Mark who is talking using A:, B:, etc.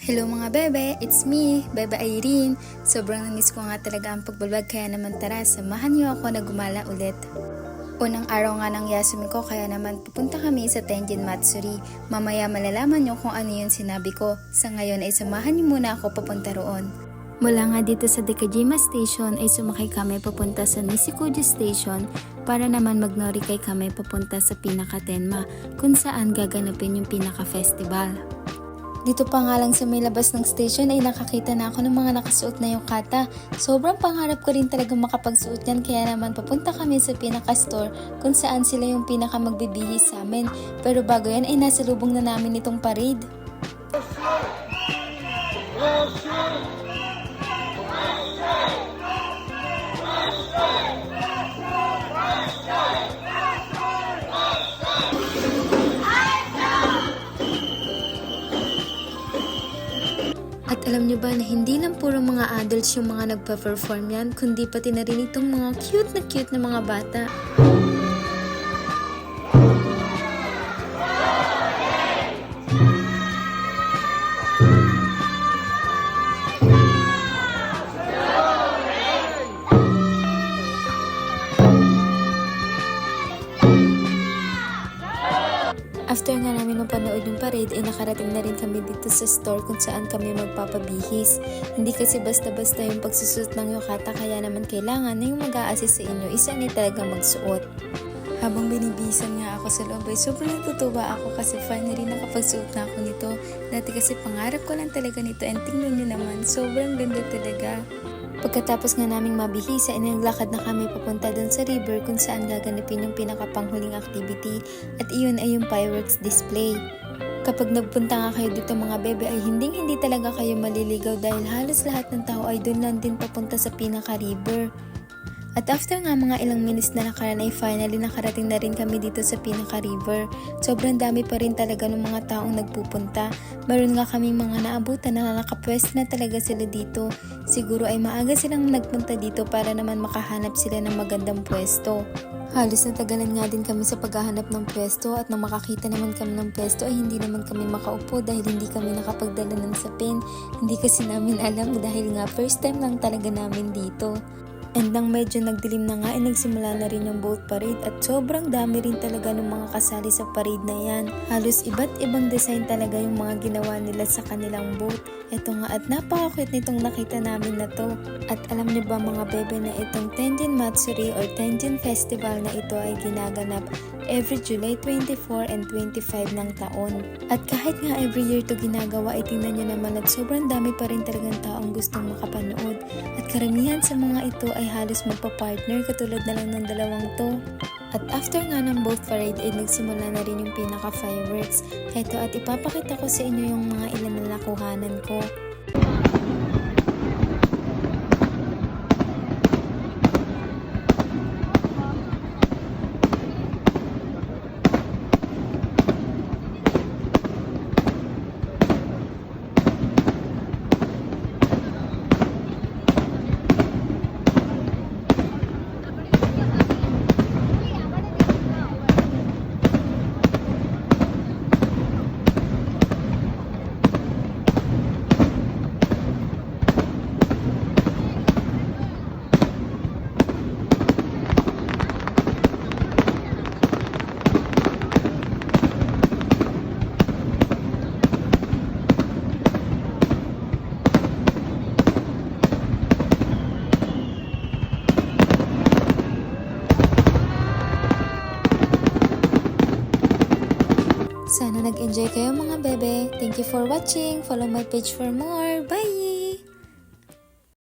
A: Hello mga bebe, it's me, Bebe Irene. Sobrang namiss ko nga talaga ang pagbablog kaya naman tara, samahan niyo ako na gumala ulit. Unang araw nga ng Yasumi ko kaya naman pupunta kami sa Tenjin Matsuri. Mamaya malalaman niyo kung ano yung sinabi ko. Sa ngayon ay samahan niyo muna ako papunta roon. Mula nga dito sa Dekajima Station ay sumakay kami papunta sa Nishikuji Station para naman magnorikay kami papunta sa Pinaka-Tenma kung saan gaganapin yung Pinaka-Festival. Dito pa nga lang sa may labas ng station ay nakakita na ako ng mga nakasuot na yukata. Sobrang pangarap ko rin talaga makapagsuot yan kaya naman papunta kami sa pinaka-store kung saan sila yung pinaka magbibihis sa amin. Pero bago yan ay nasa lubong na namin itong parade. At alam nyo ba na hindi lang puro mga adults yung mga nagpa-perform yan, kundi pati na rin itong mga cute na mga bata. After nga namin mapanood yung parade, ay nakarating na rin kami dito sa store kung saan kami magpapabihis. Hindi kasi basta-basta yung pagsusuot ng yukata kaya naman kailangan na yung mag-a-assist sa inyo, isa ni talaga magsuot. Habang binibisan nga ako sa loob ay sobrang natutuwa ako kasi finally nakapagsuot na ako nito. Dati kasi pangarap ko lang talaga nito and tingnan nyo naman, sobrang ganda talaga. Pagkatapos nga naming mabihisa, naglakad na kami papunta dun sa river kung saan gaganapin yung pinakapanghuling activity at iyon ay yung fireworks display. Kapag nagpunta nga kayo dito mga bebe ay hindi talaga kayo maliligaw dahil halos lahat ng tao ay dun lang din papunta sa pinaka-river. At after nga mga ilang minutes na nakaraan ay finally nakarating na rin kami dito sa Pinaka-River. Sobrang dami pa rin talaga ng mga taong nagpupunta. Meron nga kaming mga naabutan na nakapwesto na talaga sila dito. Siguro ay maaga silang nagpunta dito para naman makahanap sila ng magandang pwesto. Halos natagalan nga din kami sa paghahanap ng pwesto at nang makakita naman kami ng pwesto ay hindi naman kami makaupo dahil hindi kami nakapagdala ng sapin. Hindi kasi namin alam dahil nga first time lang talaga namin dito. And nang medyo nagdilim na nga ay nagsimula na rin yung boat parade at sobrang dami rin talaga ng mga kasali sa parade na yan. Halos iba't ibang design talaga yung mga ginawa nila sa kanilang boat. Ito nga at napaka-cute nitong nakita namin na to. At alam niyo ba mga bebe na itong Tenjin Matsuri or Tenjin Festival na ito ay ginaganap every July 24 and 25 ng taon. At kahit nga every year to ginagawa ay tingnan nyo naman at sobrang dami pa rin talagang taong gustong makapanood. At karamihan sa mga ito ay halos magpa-partner katulad na lang ng dalawang to. At after nga ng boat parade ay nagsimula na rin yung pinaka-fireworks. Heto at ipapakita ko sa inyo yung mga ilan na nakuhanan ko. Sana nag-enjoy kayo mga bebe. Thank you for watching. Follow my page for more. Bye!